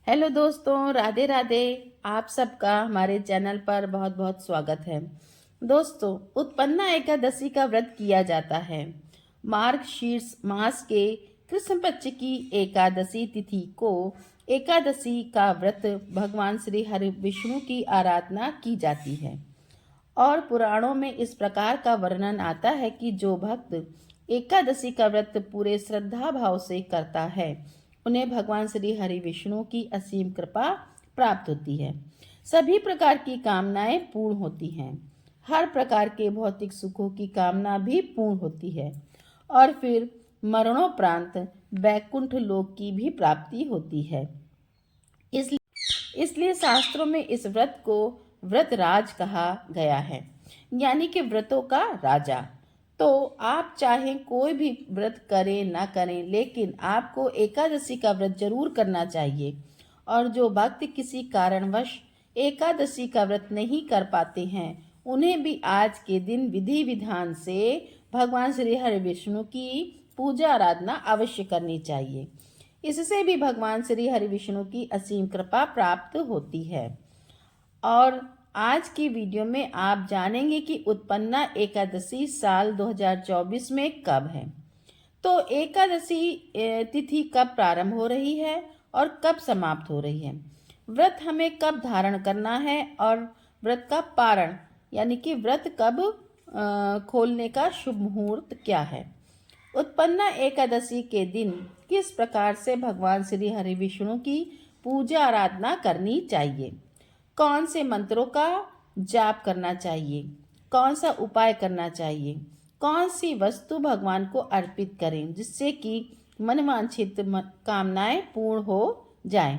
Hello दोस्तों, राधे राधे। आप सबका हमारे चैनल पर बहुत बहुत स्वागत है। दोस्तों, उत्पन्ना एकादशी का व्रत किया जाता है। मार्गशीर्ष मास के कृष्ण पक्ष की एकादशी तिथि को एकादशी का व्रत भगवान श्री हरि विष्णु की आराधना की जाती है। और पुराणों में इस प्रकार का वर्णन आता है कि जो भक्त एकादशी का व्रत पूरे श्रद्धा भाव से करता है उन्हें भगवान श्री हरि विष्णु की असीम कृपा प्राप्त होती है। सभी प्रकार की कामनाएं पूर्ण होती हैं। हर प्रकार के भौतिक सुखों की कामना भी पूर्ण होती है और फिर मरणोपरांत वैकुंठ लोक की भी प्राप्ति होती है। इसलिए शास्त्रों में इस व्रत को व्रतराज कहा गया है, यानी कि व्रतों का राजा। तो आप चाहें कोई भी व्रत करें ना करें, लेकिन आपको एकादशी का व्रत जरूर करना चाहिए। और जो भक्त किसी कारणवश एकादशी का व्रत नहीं कर पाते हैं उन्हें भी आज के दिन विधि विधान से भगवान श्री हरि विष्णु की पूजा आराधना अवश्य करनी चाहिए। इससे भी भगवान श्री हरि विष्णु की असीम कृपा प्राप्त होती है। और आज की वीडियो में आप जानेंगे कि उत्पन्ना एकादशी साल 2024 में कब है। तो एकादशी तिथि कब प्रारंभ हो रही है और कब समाप्त हो रही है, व्रत हमें कब धारण करना है और व्रत का पारण यानी कि व्रत कब खोलने का शुभ मुहूर्त क्या है। उत्पन्ना एकादशी के दिन किस प्रकार से भगवान श्री हरि विष्णु की पूजा आराधना करनी चाहिए, कौन से मंत्रों का जाप करना चाहिए, कौन सा उपाय करना चाहिए, कौन सी वस्तु भगवान को अर्पित करें जिससे कि मनवांछित कामनाएं पूर्ण हो जाएं।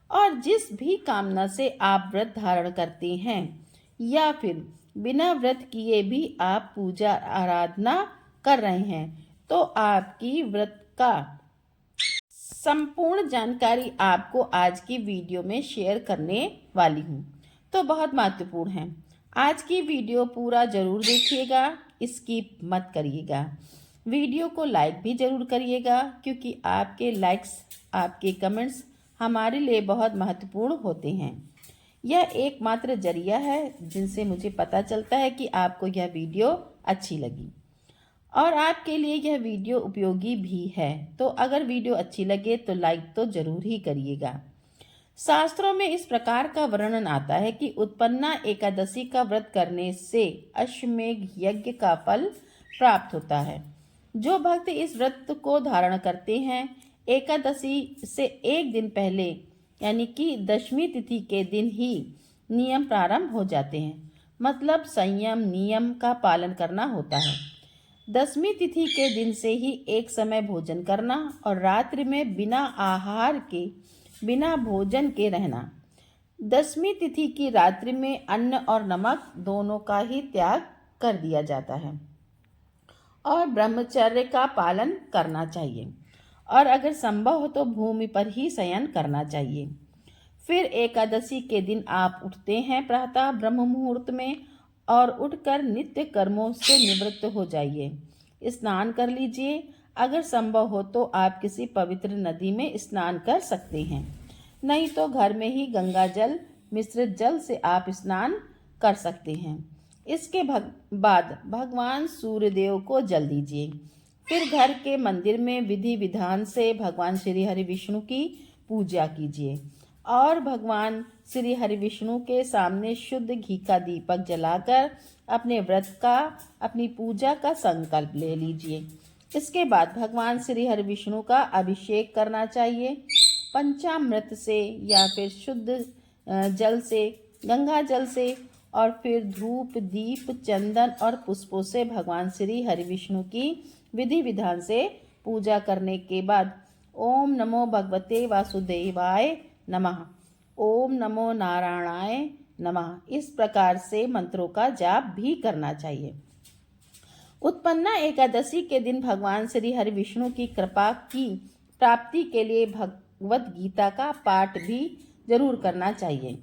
और जिस भी कामना से आप व्रत धारण करते हैं या फिर बिना व्रत किए भी आप पूजा आराधना कर रहे हैं तो आपकी व्रत का संपूर्ण जानकारी आपको आज की वीडियो में शेयर करने वाली हूँ, तो बहुत महत्वपूर्ण है। आज की वीडियो पूरा जरूर देखिएगा, स्किप मत करिएगा। वीडियो को लाइक भी जरूर करिएगा क्योंकि आपके लाइक्स, आपके कमेंट्स हमारे लिए बहुत महत्वपूर्ण होते हैं। यह एकमात्र जरिया है जिनसे मुझे पता चलता है कि आपको यह वीडियो अच्छी लगी और आपके लिए यह वीडियो उपयोगी भी है। तो अगर वीडियो अच्छी लगे तो लाइक तो जरूर ही करिएगा। शास्त्रों में इस प्रकार का वर्णन आता है कि उत्पन्ना एकादशी का व्रत करने से अश्वमेघ यज्ञ का फल प्राप्त होता है। जो भक्त इस व्रत को धारण करते हैं एकादशी से एक दिन पहले यानी कि दशमी तिथि के दिन ही नियम प्रारंभ हो जाते हैं, मतलब संयम नियम का पालन करना होता है। दसवीं तिथि के दिन से ही एक समय भोजन करना और रात्रि में बिना आहार के, बिना भोजन के रहना। दसवीं तिथि की रात्रि में अन्न और नमक दोनों का ही त्याग कर दिया जाता है और ब्रह्मचर्य का पालन करना चाहिए और अगर संभव हो तो भूमि पर ही शयन करना चाहिए। फिर एकादशी के दिन आप उठते हैं प्रातः ब्रह्म मुहूर्त में और उठकर नित्य कर्मों से निवृत्त हो जाइए। स्नान कर लीजिए। अगर संभव हो तो आप किसी पवित्र नदी में स्नान कर सकते हैं, नहीं तो घर में ही गंगा जल मिश्रित जल से आप स्नान कर सकते हैं। इसके बाद भगवान सूर्यदेव को जल दीजिए। फिर घर के मंदिर में विधि विधान से भगवान श्री हरि विष्णु की पूजा कीजिए और भगवान श्री हरि विष्णु के सामने शुद्ध घी का दीपक जलाकर अपने व्रत का, अपनी पूजा का संकल्प ले लीजिए। इसके बाद भगवान श्री हरि विष्णु का अभिषेक करना चाहिए पंचामृत से या फिर शुद्ध जल से, गंगा जल से, और फिर धूप दीप चंदन और पुष्पों से भगवान श्री हरि विष्णु की विधि विधान से पूजा करने के बाद ओम नमो भगवते वासुदेवाय नमः, ओम नमो नारायणाय नमः, इस प्रकार से मंत्रों का जाप भी करना चाहिए। उत्पन्ना एकादशी के दिन भगवान श्री हरि विष्णु की कृपा की प्राप्ति के लिए भगवत गीता का पाठ भी जरूर करना चाहिए।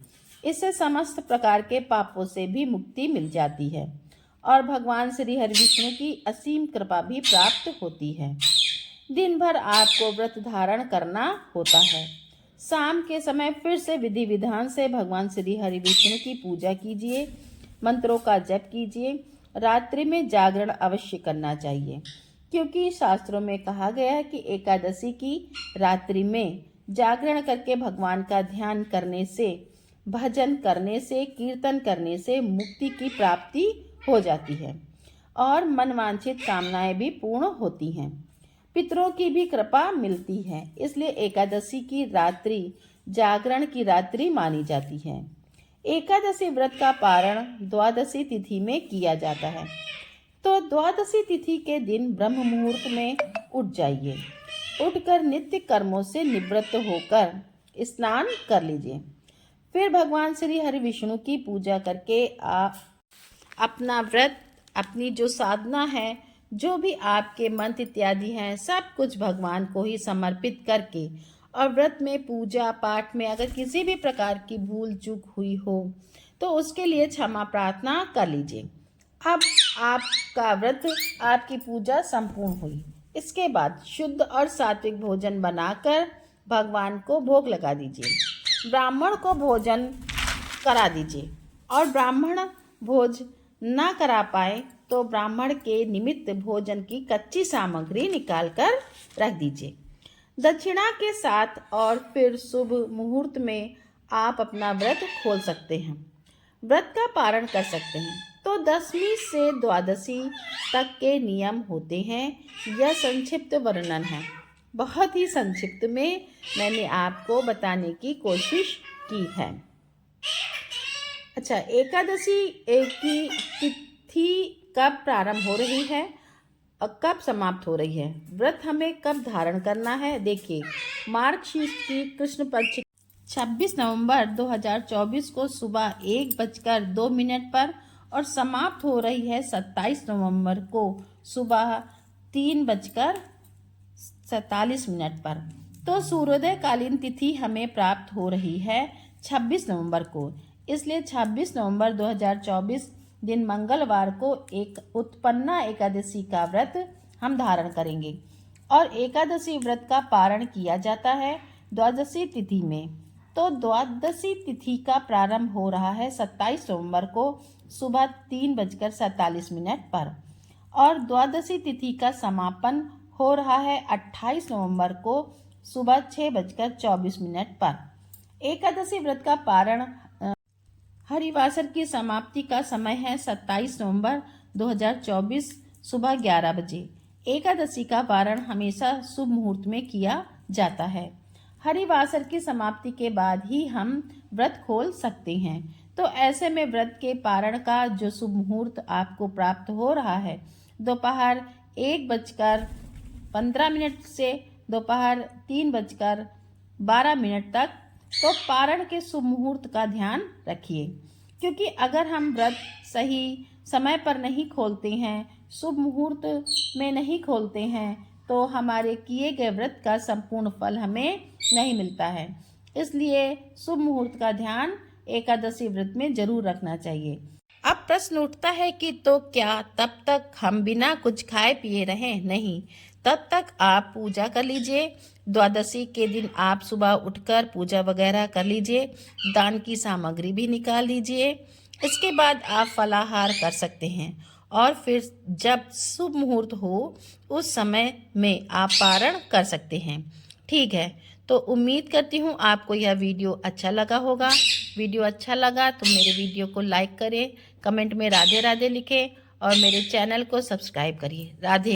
इससे समस्त प्रकार के पापों से भी मुक्ति मिल जाती है और भगवान श्री हरि विष्णु की असीम कृपा भी प्राप्त होती है। दिन भर आपको व्रत धारण करना होता है। शाम के समय फिर से विधि विधान से भगवान श्री हरि विष्णु की पूजा कीजिए, मंत्रों का जप कीजिए। रात्रि में जागरण अवश्य करना चाहिए, क्योंकि शास्त्रों में कहा गया है कि एकादशी की रात्रि में जागरण करके भगवान का ध्यान करने से, भजन करने से, कीर्तन करने से मुक्ति की प्राप्ति हो जाती है और मनवांछित कामनाएं भी पूर्ण होती हैं। पितरों की भी कृपा मिलती है, इसलिए एकादशी की रात्रि जागरण की रात्रि मानी जाती है। एकादशी व्रत का पारण द्वादशी तिथि में किया जाता है, तो द्वादशी तिथि के दिन ब्रह्म मुहूर्त में उठ जाइए। उठकर नित्य कर्मों से निवृत्त होकर स्नान कर लीजिए। फिर भगवान श्री हरि विष्णु की पूजा करके आप अपना व्रत, अपनी जो साधना है, जो भी आपके मंत्र इत्यादि हैं, सब कुछ भगवान को ही समर्पित करके और व्रत में पूजा पाठ में अगर किसी भी प्रकार की भूल चूक हुई हो तो उसके लिए क्षमा प्रार्थना कर लीजिए। अब आपका व्रत, आपकी पूजा संपूर्ण हुई। इसके बाद शुद्ध और सात्विक भोजन बनाकर भगवान को भोग लगा दीजिए। ब्राह्मण को भोजन करा दीजिए और ब्राह्मण भोज ना करा पाए तो ब्राह्मण के निमित्त भोजन की कच्ची सामग्री निकालकर रख दीजिए। दक्षिणा के साथ और फिर शुभ मुहूर्त में आप अपना व्रत खोल सकते हैं, व्रत का पारण कर सकते हैं। तो 10वीं से द्वादशी तक के नियम होते हैं। यह संक्षिप्त वर्णन है, बहुत ही संक्षिप्त में मैंने आपको बताने की कोशिश की है। अच्छा, एकादशी की तिथि कब प्रारंभ हो रही है और कब समाप्त हो रही है? व्रत हमें कब धारण करना है? देखिए, मार्गशीर्ष की कृष्ण पक्ष 26 नवंबर 2024 को सुबह 1:02 पर और समाप्त हो रही है 27 नवंबर को सुबह 3:47 पर। तो सूर्योदय कालीन तिथि हमें प्राप्त हो रही है 26 नवंबर को, इसलिए 26 नवंबर 2024 दिन मंगलवार को एक उत्पन्ना एकादशी का व्रत हम धारण करेंगे और एकादशी व्रत का पारण किया जाता है द्वादशी तिथि में। तो द्वादशी तिथि का प्रारंभ हो रहा है 27 नवंबर को सुबह 3:47 पर और द्वादशी तिथि का समापन हो रहा है 28 नवंबर को सुबह 6:24 पर। एकादशी व्रत का पारण हरिवासर की समाप्ति का समय है 27 नवंबर 2024 सुबह 11 बजे। एकादशी का पारण हमेशा शुभ मुहूर्त में किया जाता है। हरिवासर की समाप्ति के बाद ही हम व्रत खोल सकते हैं। तो ऐसे में व्रत के पारण का जो शुभ मुहूर्त आपको प्राप्त हो रहा है दोपहर 1:15 से दोपहर 3:12 तक, तो पारण के शुभ मुहूर्त का ध्यान रखिए, क्योंकि अगर हम व्रत सही समय पर नहीं खोलते हैं, शुभ मुहूर्त में नहीं खोलते हैं, तो हमारे किए गए व्रत का संपूर्ण फल हमें नहीं मिलता है। इसलिए शुभ मुहूर्त का ध्यान एकादशी व्रत में जरूर रखना चाहिए। अब प्रश्न उठता है कि तो क्या तब तक हम बिना कुछ खाए पिए रहें? नहीं, तब तक आप पूजा कर लीजिए। द्वादशी के दिन आप सुबह उठकर पूजा वगैरह कर लीजिए, दान की सामग्री भी निकाल लीजिए। इसके बाद आप फलाहार कर सकते हैं और फिर जब शुभ मुहूर्त हो उस समय में आप पारण कर सकते हैं। ठीक है, तो उम्मीद करती हूँ आपको यह वीडियो अच्छा लगा होगा। वीडियो अच्छा लगा तो मेरे वीडियो को लाइक करें, कमेंट में राधे राधे लिखें और मेरे चैनल को सब्सक्राइब करिए। राधे।